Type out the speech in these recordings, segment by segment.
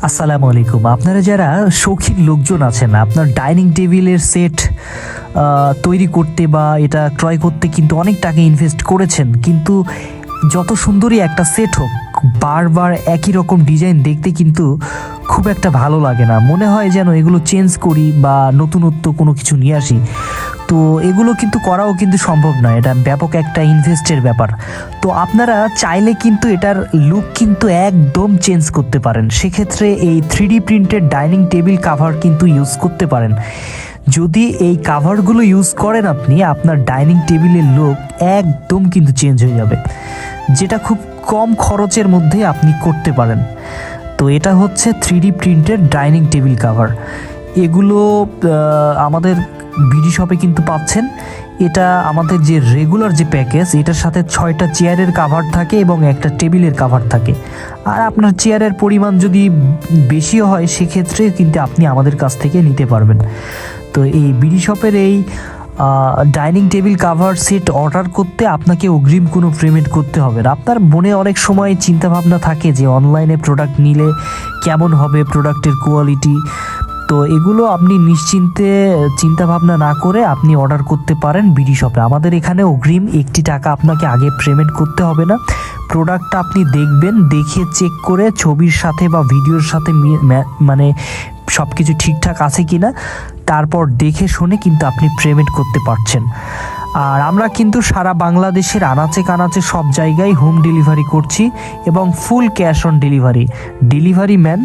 আসসালামু আলাইকুম। আপনারা যারা শৌখিন লোকজন আছেন, আপনার ডাইনিং টেবিলের সেট তৈরি করতে বা এটা ক্রয় করতে কিন্তু অনেক টাকা ইনভেস্ট করেছেন, কিন্তু যত সুন্দরই একটা সেট হোক, বারবার একই রকম ডিজাইন দেখতে কিন্তু খুব একটা ভালো লাগে না। মনে হয় যেন এগুলো চেঞ্জ করি বা নতুনত্ব কোনো কিছু নিয়ে আসি। তো এগুলো কিন্তু করাও কিন্তু সম্ভব নয়, এটা ব্যাপক একটা ইনভেস্টের ব্যাপার। তো আপনারা চাইলে কিন্তু এটার লুক কিন্তু একদম চেঞ্জ করতে পারেন। সেক্ষেত্রে এই 3D printed dining table cover কিন্তু ইউজ করতে পারেন। যদি এই কাভারগুলো ইউজ করেন আপনি, আপনার ডাইনিং টেবিলের লুক একদম কিন্তু চেঞ্জ হয়ে যাবে, যেটা খুব কম খরচের মধ্যে আপনি করতে পারেন। তো এটা হচ্ছে 3D printed dining table cover. এগুলো আমাদের বিডি শপে কিন্তু পাচ্ছেন। এটা আমাদের যে রেগুলার যে প্যাকেজ, এটার সাথে 6টা চেয়ারের কাভার থাকে এবং একটা টেবিলের কাভার থাকে। আর আপনার চেয়ারের পরিমাণ যদি বেশিও হয়, সেক্ষেত্রে কিন্তু আপনি আমাদের কাছ থেকে নিতে পারবেন। তো এই বিডি শপের এই dining table cover set order করতে আপনাকে অগ্রিম কোনো পেমেন্ট করতে হবে না। আপনার মনে অনেক সময় চিন্তাভাবনা থাকে যে অনলাইনে প্রোডাক্ট নিলে কেমন হবে, প্রোডাক্টের কোয়ালিটি। তো এগুলো আপনি নিশ্চিন্তে চিন্তাভাবনা না করে আপনি অর্ডার করতে পারেন বিডি শপে। আমাদের এখানে অগ্রিম 1টি টাকা আপনাকে আগে পেমেন্ট করতে হবে না। প্রোডাক্টটা আপনি দেখবেন, দেখে চেক করে ছবির সাথে বা ভিডিওর সাথে মানে সব কিছু ঠিকঠাক আছে কি না, তারপর দেখে শুনে কিন্তু আপনি পেমেন্ট করতে পারছেন। আর আমরা কিন্তু সারা বাংলাদেশের আনাচে কানাচে সব জায়গায় হোম ডেলিভারি করছি এবং full cash on delivery. Delivery man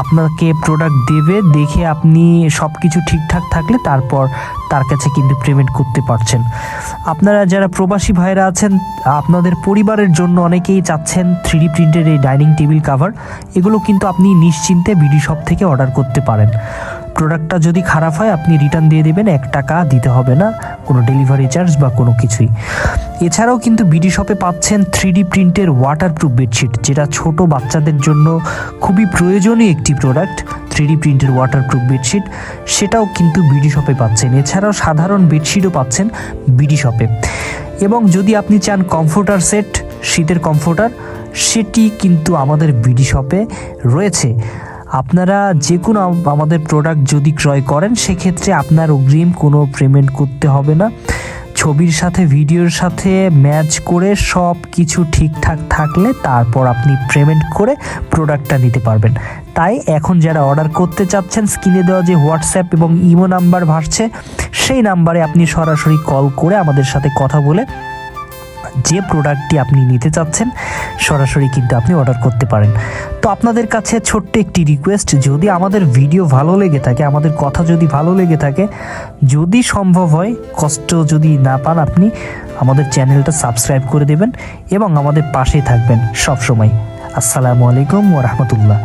আপনাকে প্রোডাক্ট দেবে, দেখে আপনি সব কিছু ঠিকঠাক থাকলে তারপর তার কাছে কিন্তু পেমেন্ট করতে পারছেন। আপনারা যারা প্রবাসী ভাইরা আছেন, আপনাদের পরিবারের জন্য অনেকেই চাচ্ছেন 3D প্রিন্টের এই ডাইনিং টেবিল কাভার, এগুলো কিন্তু আপনি নিশ্চিন্তে বিডি শপ থেকে অর্ডার করতে পারেন। প্রোডাক্টটা যদি খারাপ হয় আপনি রিটার্ন দিয়ে দেবেন, 1 টাকা দিতে হবে না, কোনো ডেলিভারি চার্জ বা কোনো কিছুই। এছাড়াও কিন্তু বিডি শপে পাচ্ছেন 3D প্রিন্টের ওয়াটারপ্রুফ বেডশিট, যেটা ছোট বাচ্চাদের জন্য খুবই প্রয়োজনীয় একটি প্রোডাক্ট। 3D প্রিন্টের ওয়াটারপ্রুফ বেডশিট, সেটাও কিন্তু বিডি শপে পাচ্ছেন। এছাড়াও সাধারণ বেডশিটও পাচ্ছেন বিডি শপে। এবং যদি আপনি চান কমফোর্টার সেট, শীতের কমফোর্টার, সেটি কিন্তু আমাদের বিডি শপে রয়েছে। আপনারা যে কোনো আমাদের প্রোডাক্ট যদি ক্রয় করেন, সেক্ষেত্রে আপনার অগ্রিম কোনো পেমেন্ট করতে হবে না। ছবির সাথে ভিডিওর সাথে ম্যাচ করে সব কিছু ঠিকঠাক থাকলে তারপর আপনি পেমেন্ট করে প্রোডাক্টটা নিতে পারবেন। তাই এখন যারা অর্ডার করতে চাচ্ছেন, স্ক্রিনে দেওয়া যে হোয়াটসঅ্যাপ এবং ইমো নাম্বার ভাসছে, সেই নাম্বারে আপনি সরাসরি কল করে আমাদের সাথে কথা বলে যে প্রোডাক্টটি আপনি নিতে চাচ্ছেন সরাসরি কিন্তু আপনি অর্ডার করতে পারেন। তো আপনাদের কাছে ছোট্ট একটি রিকোয়েস্ট, যদি আমাদের ভিডিও ভালো লেগে থাকে, আমাদের কথা যদি ভালো লেগে থাকে, যদি সম্ভব হয়, কষ্ট যদি না পান, আপনি আমাদের চ্যানেলটা সাবস্ক্রাইব করে দেবেন এবং আমাদের পাশেই থাকবেন সব সময়। আসসালামু আলাইকুম ওয়া রাহমাতুল্লাহ।